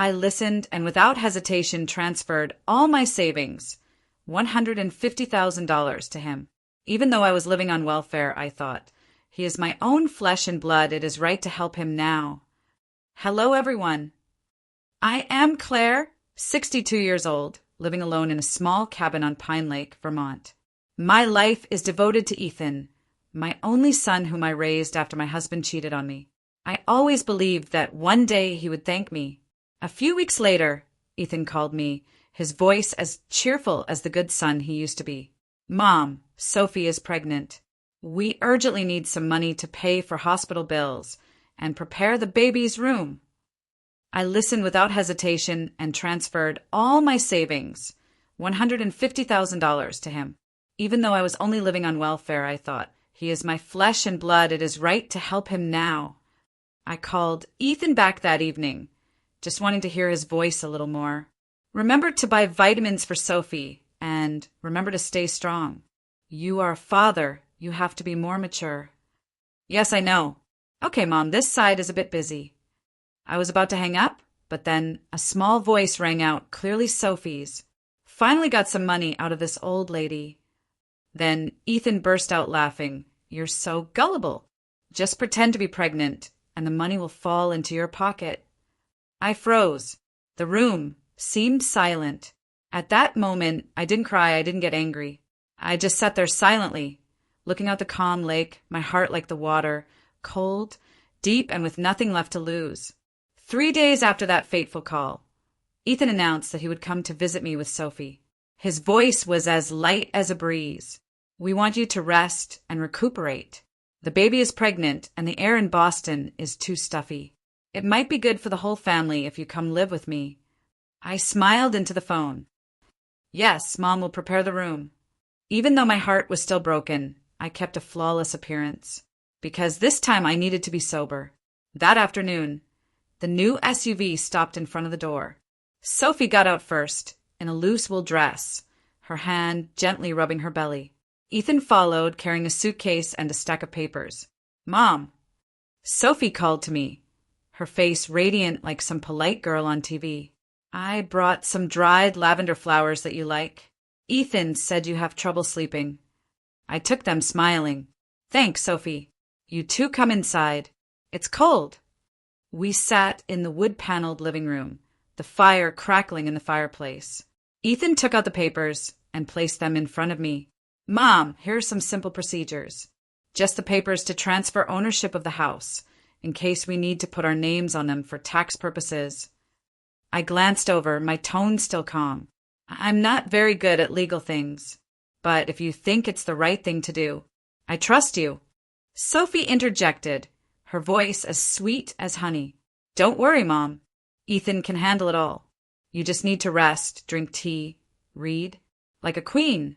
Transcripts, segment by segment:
I listened and without hesitation transferred all my savings, $150,000 to him. Even though I was living on welfare, I thought, he is my own flesh and blood. It is right to help him now. Hello, everyone. I am Claire, 62 years old, living alone in a small cabin on Pine Lake, Vermont. My life is devoted to Ethan, my only son whom I raised after my husband cheated on me. I always believed that one day he would thank me. A few weeks later, Ethan called me, his voice as cheerful as the good son he used to be. Mom, Sophie is pregnant. We urgently need some money to pay for hospital bills and prepare the baby's room. I listened without hesitation and transferred all my savings, $150,000 to him. Even though I was only living on welfare, I thought, he is my flesh and blood. It is right to help him now. I called Ethan back that evening, just wanting to hear his voice a little more. Remember to buy vitamins for Sophie, and remember to stay strong. You are a father. You have to be more mature. Yes, I know. Okay, Mom, this side is a bit busy. I was about to hang up, but then a small voice rang out, clearly Sophie's. Finally got some money out of this old lady. Then Ethan burst out laughing. You're so gullible. Just pretend to be pregnant, and the money will fall into your pocket. I froze. The room seemed silent. At that moment, I didn't cry, I didn't get angry. I just sat there silently, looking out the calm lake, my heart like the water, cold, deep, and with nothing left to lose. 3 days after that fateful call, Ethan announced that he would come to visit me with Sophie. His voice was as light as a breeze. We want you to rest and recuperate. The baby is pregnant, and the air in Boston is too stuffy. It might be good for the whole family if you come live with me. I smiled into the phone. Yes, Mom will prepare the room. Even though my heart was still broken, I kept a flawless appearance, because this time I needed to be sober. That afternoon, the new SUV stopped in front of the door. Sophie got out first, in a loose wool dress, her hand gently rubbing her belly. Ethan followed, carrying a suitcase and a stack of papers. Mom! Sophie called to me, her face radiant like some polite girl on TV. I brought some dried lavender flowers that you like. Ethan said you have trouble sleeping. I took them, smiling. Thanks, Sophie. You two come inside. It's cold. We sat in the wood-paneled living room, the fire crackling in the fireplace. Ethan took out the papers and placed them in front of me. Mom, here are some simple procedures. Just the papers to transfer ownership of the house, in case we need to put our names on them for tax purposes. I glanced over, my tone still calm. I'm not very good at legal things, but if you think it's the right thing to do, I trust you. Sophie interjected, her voice as sweet as honey. Don't worry, Mom. Ethan can handle it all. You just need to rest, drink tea, read, like a queen.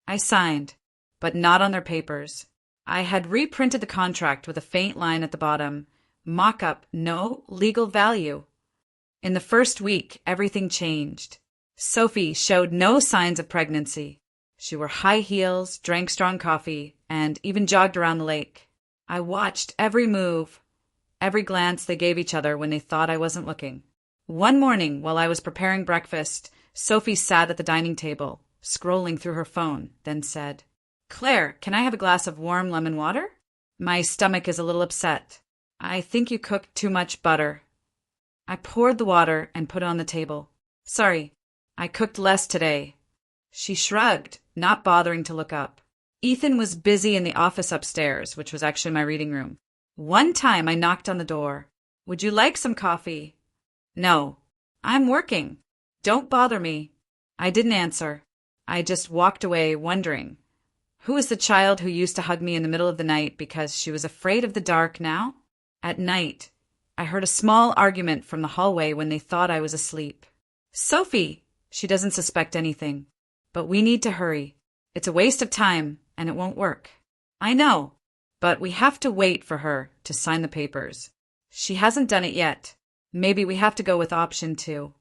I signed, but not on their papers. I had reprinted the contract with a faint line at the bottom. Mock-up, no legal value. In the first week, everything changed. Sophie showed no signs of pregnancy. She wore high heels, drank strong coffee, and even jogged around the lake. I watched every move, every glance they gave each other when they thought I wasn't looking. One morning, while I was preparing breakfast, Sophie sat at the dining table, scrolling through her phone, then said, Claire, can I have a glass of warm lemon water? My stomach is a little upset. I think you cooked too much butter. I poured the water and put it on the table. Sorry, I cooked less today. She shrugged, not bothering to look up. Ethan was busy in the office upstairs, which was actually my reading room. One time I knocked on the door. Would you like some coffee? No, I'm working. Don't bother me. I didn't answer. I just walked away, wondering, who is the child who used to hug me in the middle of the night because she was afraid of the dark now? At night, I heard a small argument from the hallway when they thought I was asleep. Sophie, she doesn't suspect anything. But we need to hurry. It's a waste of time, and it won't work. I know, but we have to wait for her to sign the papers. She hasn't done it yet. Maybe we have to go with option 2.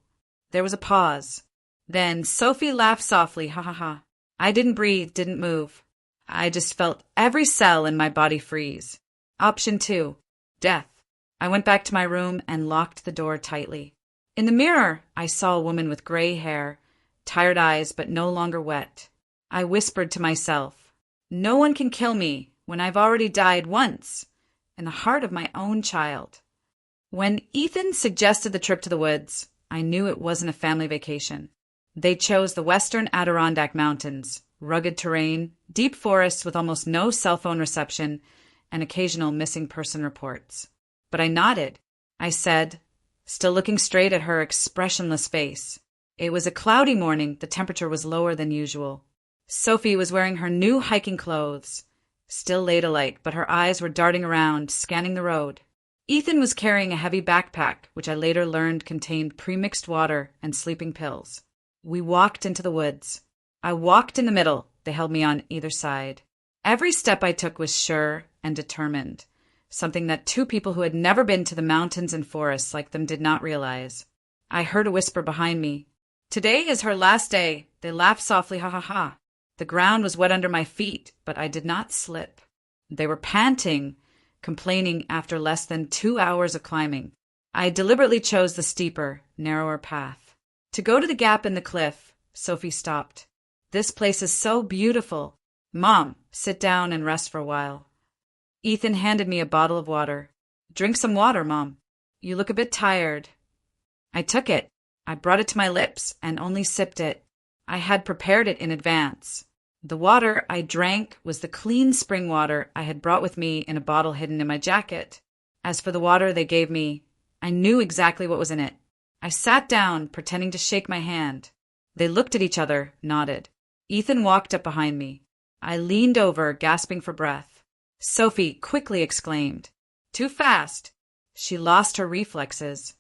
There was a pause. Then Sophie laughed softly, ha ha ha. I didn't breathe, didn't move. I just felt every cell in my body freeze. Option 2, death. I went back to my room and locked the door tightly. In the mirror, I saw a woman with gray hair, tired eyes, but no longer wet. I whispered to myself, no one can kill me when I've already died once, in the heart of my own child. When Ethan suggested the trip to the woods, I knew it wasn't a family vacation. They chose the western Adirondack Mountains, rugged terrain, deep forests with almost no cell phone reception, and occasional missing person reports. But I nodded. I said, still looking straight at her expressionless face. It was a cloudy morning. The temperature was lower than usual. Sophie was wearing her new hiking clothes, still ladylike, but her eyes were darting around, scanning the road. Ethan was carrying a heavy backpack, which I later learned contained pre-mixed water and sleeping pills. We walked into the woods. I walked in the middle. They held me on either side. Every step I took was sure and determined, something that two people who had never been to the mountains and forests like them did not realize. I heard a whisper behind me. Today is her last day. They laughed softly, ha ha ha. The ground was wet under my feet, but I did not slip. They were panting, complaining after less than 2 hours of climbing. I deliberately chose the steeper, narrower path. To go to the gap in the cliff, Sophie stopped. This place is so beautiful. Mom, sit down and rest for a while. Ethan handed me a bottle of water. Drink some water, Mom. You look a bit tired. I took it. I brought it to my lips and only sipped it. I had prepared it in advance. The water I drank was the clean spring water I had brought with me in a bottle hidden in my jacket. As for the water they gave me, I knew exactly what was in it. I sat down, pretending to shake my hand. They looked at each other, nodded. Ethan walked up behind me. I leaned over, gasping for breath. Sophie quickly exclaimed, "Too fast!" She lost her reflexes.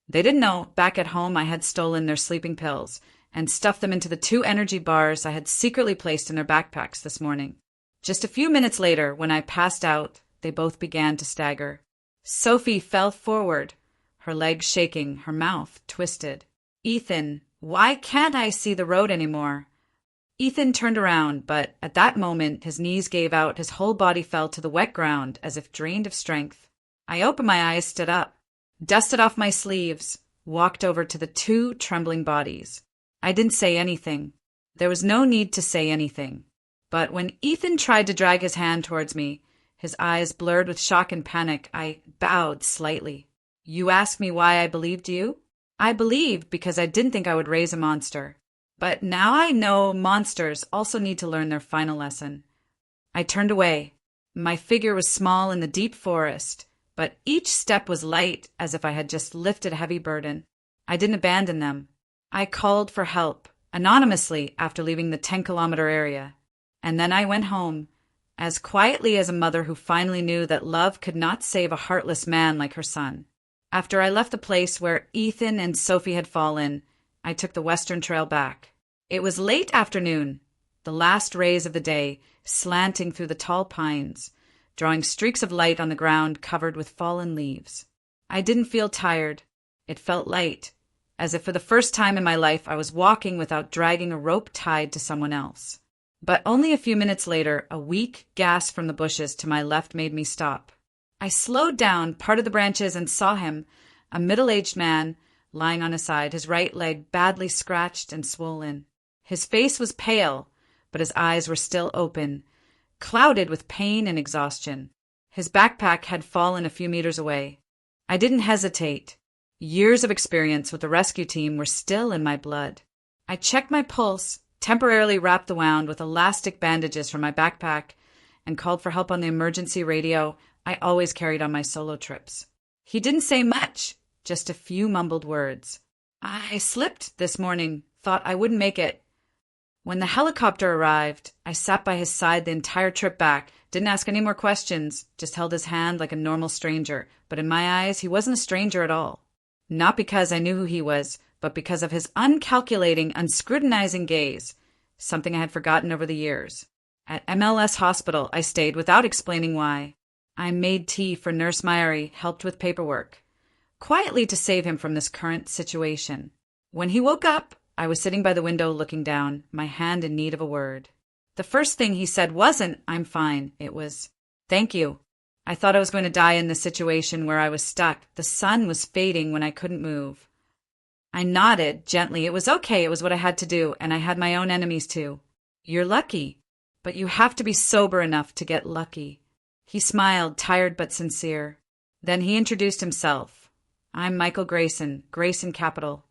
They didn't know, back at home, I had stolen their sleeping pills and stuffed them into the 2 energy bars I had secretly placed in their backpacks this morning. Just a few minutes later, when I passed out, they both began to stagger. Sophie fell forward, her legs shaking, her mouth twisted. Ethan, why can't I see the road anymore? Ethan turned around, but at that moment his knees gave out, his whole body fell to the wet ground as if drained of strength. I opened my eyes, stood up, dusted off my sleeves, walked over to the 2 trembling bodies. I didn't say anything. There was no need to say anything. But when Ethan tried to drag his hand towards me, his eyes blurred with shock and panic, I bowed slightly. You asked me why I believed you? I believed because I didn't think I would raise a monster. But now I know monsters also need to learn their final lesson. I turned away. My figure was small in the deep forest, but each step was light, as if I had just lifted a heavy burden. I didn't abandon them. I called for help, anonymously, after leaving the 10-kilometer area. And then I went home, as quietly as a mother who finally knew that love could not save a heartless man like her son. After I left the place where Ethan and Sophie had fallen, I took the Western Trail back. It was late afternoon, the last rays of the day slanting through the tall pines, drawing streaks of light on the ground covered with fallen leaves. I didn't feel tired. It felt light, as if for the first time in my life I was walking without dragging a rope tied to someone else. But only a few minutes later, a weak gasp from the bushes to my left made me stop. I slowed down, parted the branches, and saw him, a middle-aged man, lying on his side, his right leg badly scratched and swollen. His face was pale, but his eyes were still open, clouded with pain and exhaustion. His backpack had fallen a few meters away. I didn't hesitate. Years of experience with the rescue team were still in my blood. I checked my pulse, temporarily wrapped the wound with elastic bandages from my backpack, and called for help on the emergency radio I always carried on my solo trips. He didn't say much, just a few mumbled words. I slipped this morning, thought I wouldn't make it. When the helicopter arrived, I sat by his side the entire trip back, didn't ask any more questions, just held his hand like a normal stranger. But in my eyes, he wasn't a stranger at all. Not because I knew who he was, but because of his uncalculating, unscrutinizing gaze, something I had forgotten over the years. At MLS Hospital, I stayed without explaining why. I made tea for Nurse Myrie, helped with paperwork, quietly to save him from this current situation. When he woke up, I was sitting by the window looking down, my hand in need of a word. The first thing he said wasn't, "I'm fine." It was, "Thank you." I thought I was going to die in this situation where I was stuck. The sun was fading when I couldn't move. I nodded gently. It was okay. It was what I had to do, and I had my own enemies too. You're lucky, but you have to be sober enough to get lucky. He smiled, tired but sincere. Then he introduced himself. I'm Michael Grayson, Grayson Capital.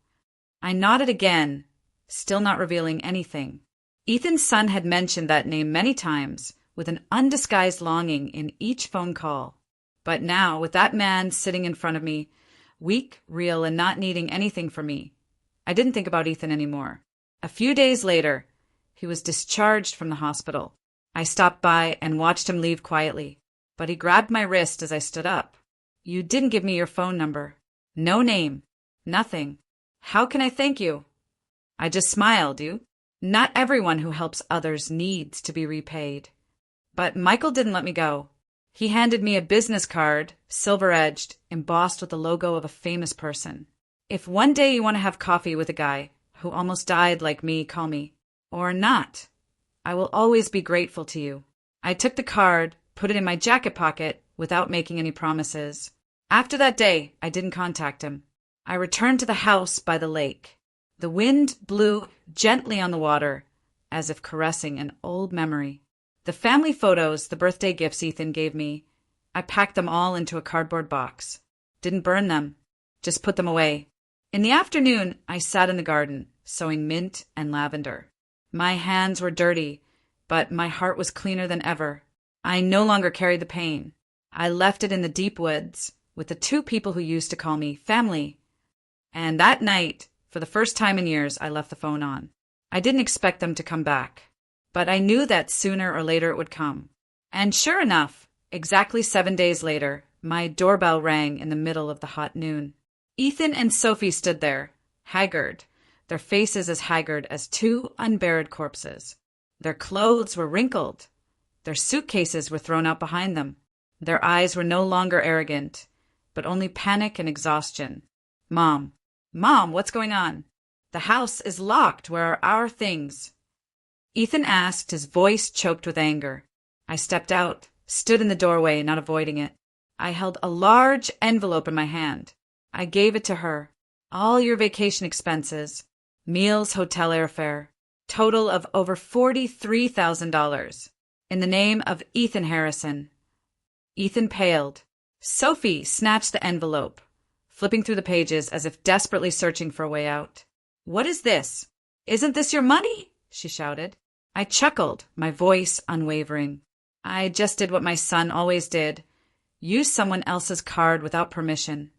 I nodded again, still not revealing anything. Ethan's son had mentioned that name many times, with an undisguised longing in each phone call. But now, with that man sitting in front of me, weak, real, and not needing anything from me, I didn't think about Ethan anymore. A few days later, he was discharged from the hospital. I stopped by and watched him leave quietly, but he grabbed my wrist as I stood up. You didn't give me your phone number. No name. Nothing. How can I thank you? I just smiled, Not everyone who helps others needs to be repaid. But Michael didn't let me go. He handed me a business card, silver-edged, embossed with the logo of a famous person. If one day you want to have coffee with a guy who almost died like me, call me. Or not. I will always be grateful to you. I took the card, put it in my jacket pocket, without making any promises. After that day, I didn't contact him. I returned to the house by the lake. The wind blew gently on the water, as if caressing an old memory. The family photos, the birthday gifts Ethan gave me, I packed them all into a cardboard box. Didn't burn them, just put them away. In the afternoon, I sat in the garden, sowing mint and lavender. My hands were dirty, but my heart was cleaner than ever. I no longer carried the pain. I left it in the deep woods with the two people who used to call me family. And that night, for the first time in years, I left the phone on. I didn't expect them to come back, but I knew that sooner or later it would come. And sure enough, exactly 7 days later, my doorbell rang in the middle of the hot noon. Ethan and Sophie stood there, haggard, their faces as haggard as two unburied corpses. Their clothes were wrinkled. Their suitcases were thrown out behind them. Their eyes were no longer arrogant, but only panic and exhaustion. Mom, what's going on? The house is locked. Where are our things? Ethan asked, his voice choked with anger. I stepped out, stood in the doorway, not avoiding it. I held a large envelope in my hand. I gave it to her. All your vacation expenses, meals, hotel airfare, total of over $43,000. In the name of Ethan Harrison. Ethan paled. Sophie snatched the envelope, flipping through the pages as if desperately searching for a way out. What is this? Isn't this your money? She shouted. I chuckled, my voice unwavering. I just did what my son always did. Use someone else's card without permission.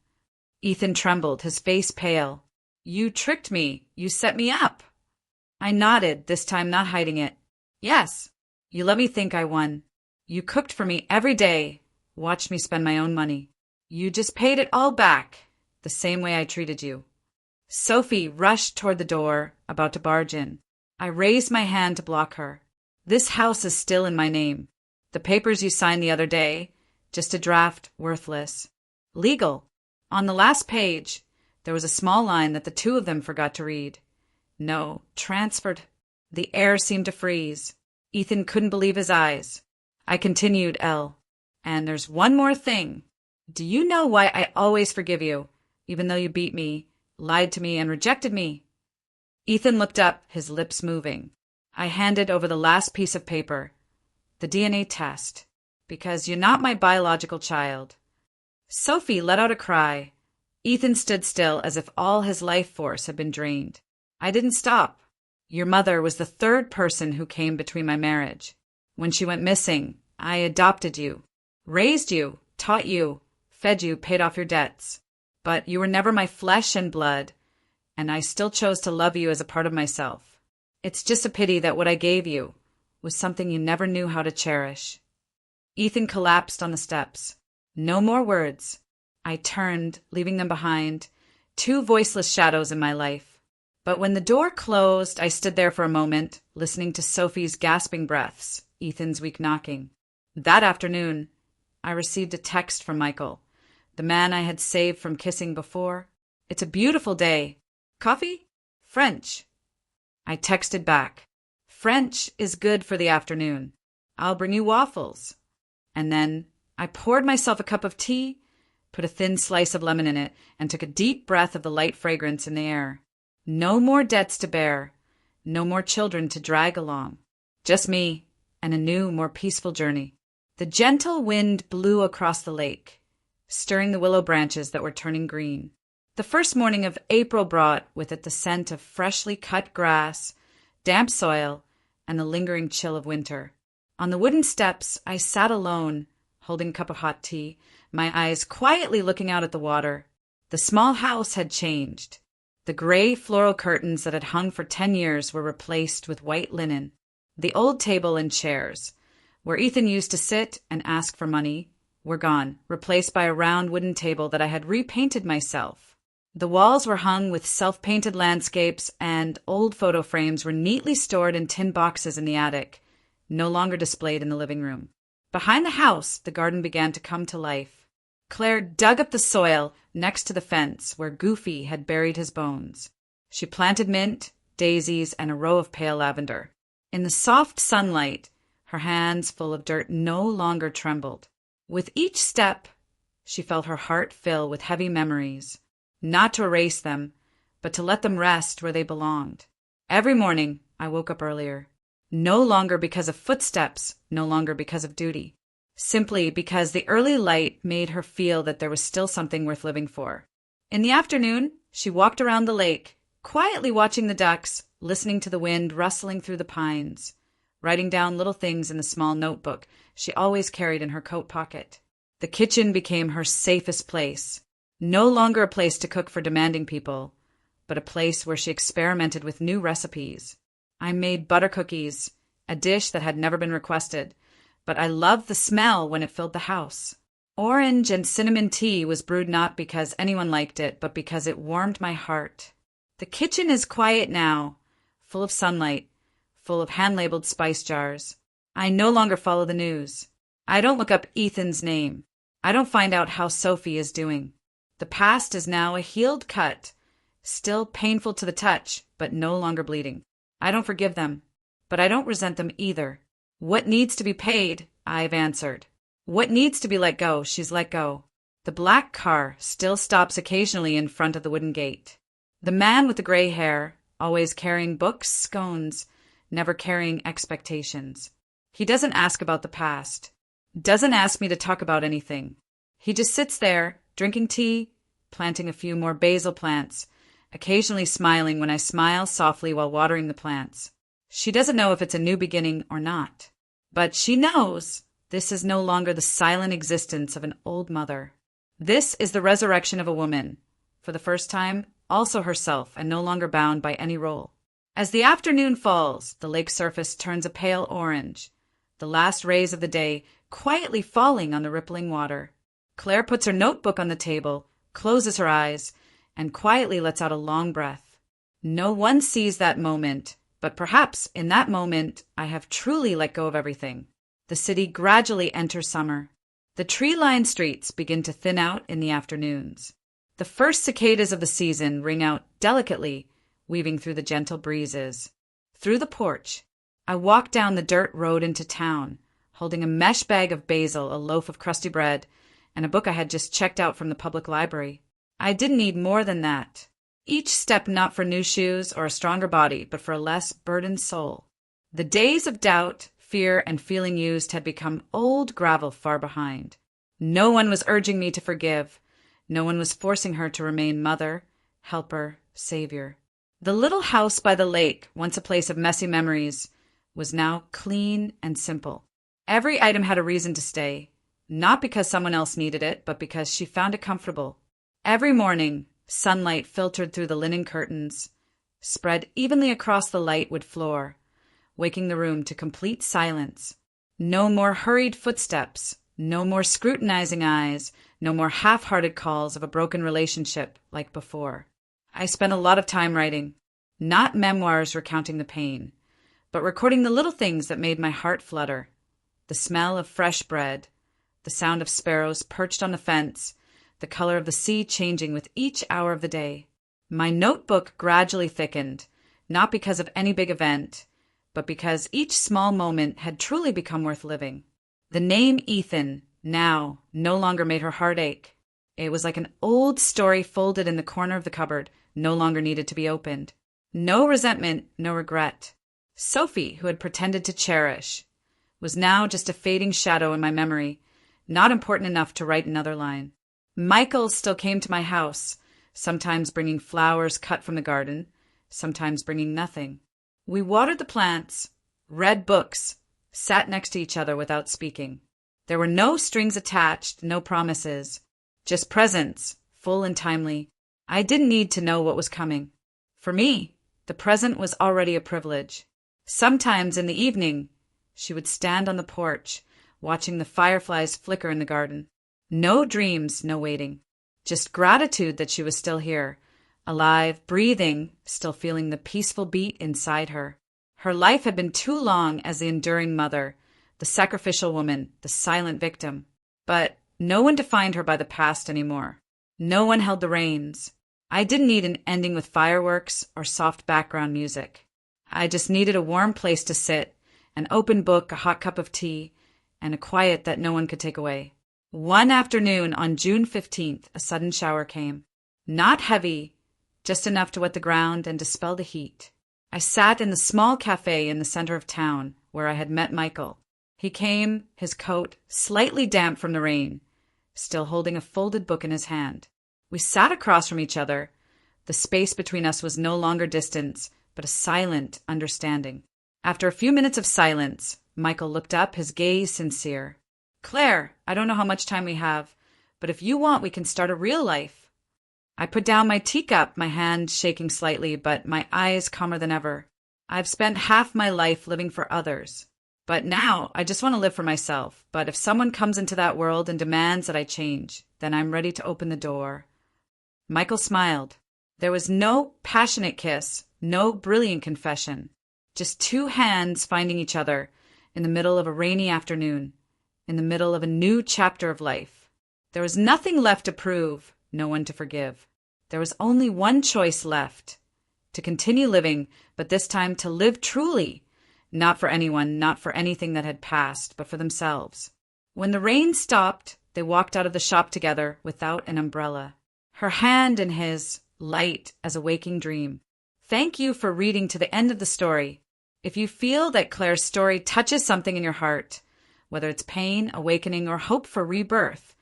Ethan trembled, his face pale. You tricked me. You set me up. I nodded, this time not hiding it. Yes. You let me think I won. You cooked for me every day, watched me spend my own money. You just paid it all back, the same way I treated you. Sophie rushed toward the door, about to barge in. I raised my hand to block her. This house is still in my name. The papers you signed the other day, just a draft, worthless. Legal. On the last page, there was a small line that the two of them forgot to read. No, transferred. The air seemed to freeze. Ethan couldn't believe his eyes. I continued, Elle. And there's one more thing. Do you know why I always forgive you, even though you beat me, lied to me, and rejected me? Ethan looked up, his lips moving. I handed over the last piece of paper. The DNA test. Because you're not my biological child. Sophie let out a cry. Ethan stood still as if all his life force had been drained. I didn't stop. Your mother was the third person who came between my marriage. When she went missing, I adopted you, raised you, taught you, fed you, paid off your debts. But you were never my flesh and blood, and I still chose to love you as a part of myself. It's just a pity that what I gave you was something you never knew how to cherish. Ethan collapsed on the steps. No more words. I turned, leaving them behind, two voiceless shadows in my life. But when the door closed, I stood there for a moment, listening to Sophie's gasping breaths, Ethan's weak knocking. That afternoon, I received a text from Michael, the man I had saved from kissing before. It's a beautiful day. Coffee? French. I texted back. French is good for the afternoon. I'll bring you waffles. And then I poured myself a cup of tea, put a thin slice of lemon in it, and took a deep breath of the light fragrance in the air. No more debts to bear, no more children to drag along. Just me and a new, more peaceful journey. The gentle wind blew across the lake, stirring the willow branches that were turning green. The first morning of April brought with it the scent of freshly cut grass, damp soil, and the lingering chill of winter. On the wooden steps, I sat alone, holding a cup of hot tea, my eyes quietly looking out at the water. The small house had changed. The gray floral curtains that had hung for 10 years were replaced with white linen. The old table and chairs, where Ethan used to sit and ask for money, were gone, replaced by a round wooden table that I had repainted myself. The walls were hung with self-painted landscapes, and old photo frames were neatly stored in tin boxes in the attic, no longer displayed in the living room. Behind the house, the garden began to come to life. Claire dug up the soil next to the fence where Goofy had buried his bones. She planted mint, daisies, and a row of pale lavender. In the soft sunlight, her hands full of dirt no longer trembled. With each step, she felt her heart fill with heavy memories, not to erase them, but to let them rest where they belonged. Every morning, I woke up earlier, no longer because of footsteps, no longer because of duty, simply because the early light made her feel that there was still something worth living for. In the afternoon, she walked around the lake, quietly watching the ducks, listening to the wind rustling through the pines, writing down little things in the small notebook she always carried in her coat pocket. The kitchen became her safest place, no longer a place to cook for demanding people, but a place where she experimented with new recipes. I made butter cookies, a dish that had never been requested, but I loved the smell when it filled the house. Orange and cinnamon tea was brewed not because anyone liked it, but because it warmed my heart. The kitchen is quiet now, full of sunlight, full of hand-labeled spice jars. I no longer follow the news. I don't look up Ethan's name. I don't find out how Sophie is doing. The past is now a healed cut, still painful to the touch, but no longer bleeding. I don't forgive them, but I don't resent them either. What needs to be paid, I've answered. What needs to be let go, she's let go. The black car still stops occasionally in front of the wooden gate. The man with the gray hair, always carrying books, scones, never carrying expectations. He doesn't ask about the past, doesn't ask me to talk about anything. He just sits there, drinking tea, planting a few more basil plants, occasionally smiling when I smile softly while watering the plants. She doesn't know if it's a new beginning or not, but she knows this is no longer the silent existence of an old mother. This is the resurrection of a woman, for the first time, also herself and no longer bound by any role. As the afternoon falls, the lake surface turns a pale orange, the last rays of the day quietly falling on the rippling water. Claire puts her notebook on the table, closes her eyes, and quietly lets out a long breath. No one sees that moment, but perhaps in that moment I have truly let go of everything. The city gradually enters summer. The tree-lined streets begin to thin out in the afternoons. The first cicadas of the season ring out delicately, weaving through the gentle breezes. Through the porch, I walk down the dirt road into town, holding a mesh bag of basil, a loaf of crusty bread, and a book I had just checked out from the public library. I didn't need more than that. Each step not for new shoes or a stronger body, but for a less burdened soul. The days of doubt, fear, and feeling used had become old gravel far behind. No one was urging me to forgive. No one was forcing her to remain mother, helper, savior. The little house by the lake, once a place of messy memories, was now clean and simple. Every item had a reason to stay, not because someone else needed it, but because she found it comfortable. Every morning, sunlight filtered through the linen curtains, spread evenly across the lightwood floor, waking the room to complete silence. No more hurried footsteps, no more scrutinizing eyes, no more half-hearted calls of a broken relationship like before. I spent a lot of time writing, not memoirs recounting the pain, but recording the little things that made my heart flutter. The smell of fresh bread, the sound of sparrows perched on the fence, the color of the sea changing with each hour of the day. My notebook gradually thickened, not because of any big event, but because each small moment had truly become worth living. The name Ethan now no longer made her heart ache. It was like an old story folded in the corner of the cupboard, no longer needed to be opened. No resentment, no regret. Sophie, who had pretended to cherish, was now just a fading shadow in my memory, not important enough to write another line. Michael still came to my house, sometimes bringing flowers cut from the garden, sometimes bringing nothing. We watered the plants, read books, sat next to each other without speaking. There were no strings attached, no promises, just presence, full and timely. I didn't need to know what was coming. For me, the present was already a privilege. Sometimes in the evening, she would stand on the porch, watching the fireflies flicker in the garden. No dreams, no waiting. Just gratitude that she was still here, alive, breathing, still feeling the peaceful beat inside her. Her life had been too long as the enduring mother, the sacrificial woman, the silent victim. But no one defined her by the past anymore. No one held the reins. I didn't need an ending with fireworks or soft background music. I just needed a warm place to sit, an open book, a hot cup of tea, and a quiet that no one could take away. One afternoon on June 15th, a sudden shower came. Not heavy, just enough to wet the ground and dispel the heat. I sat in the small cafe in the center of town where I had met Michael. He came, his coat slightly damp from the rain, still holding a folded book in his hand. We sat across from each other. The space between us was no longer distance, but a silent understanding. After a few minutes of silence, Michael looked up, his gaze sincere. "Claire, I don't know how much time we have, but if you want, we can start a real life." I put down my teacup, my hand shaking slightly, but my eyes calmer than ever. I've spent half my life living for others. But now I just want to live for myself. But if someone comes into that world and demands that I change, then I'm ready to open the door. Michael smiled. There was no passionate kiss, no brilliant confession. Just two hands finding each other in the middle of a rainy afternoon, in the middle of a new chapter of life. There was nothing left to prove, no one to forgive. There was only one choice left, to continue living, but this time to live truly, not for anyone, not for anything that had passed, but for themselves. When the rain stopped, they walked out of the shop together without an umbrella. Her hand in his, light as a waking dream. Thank you for reading to the end of the story. If you feel that Claire's story touches something in your heart, whether it's pain, awakening, or hope for rebirth,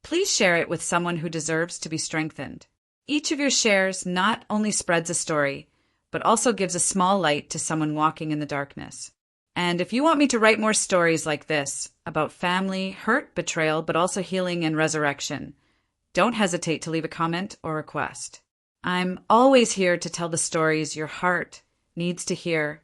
please share it with someone who deserves to be strengthened. Each of your shares not only spreads a story, but also gives a small light to someone walking in the darkness. And if you want me to write more stories like this, about family, hurt, betrayal, but also healing and resurrection, don't hesitate to leave a comment or request. I'm always here to tell the stories your heart needs to hear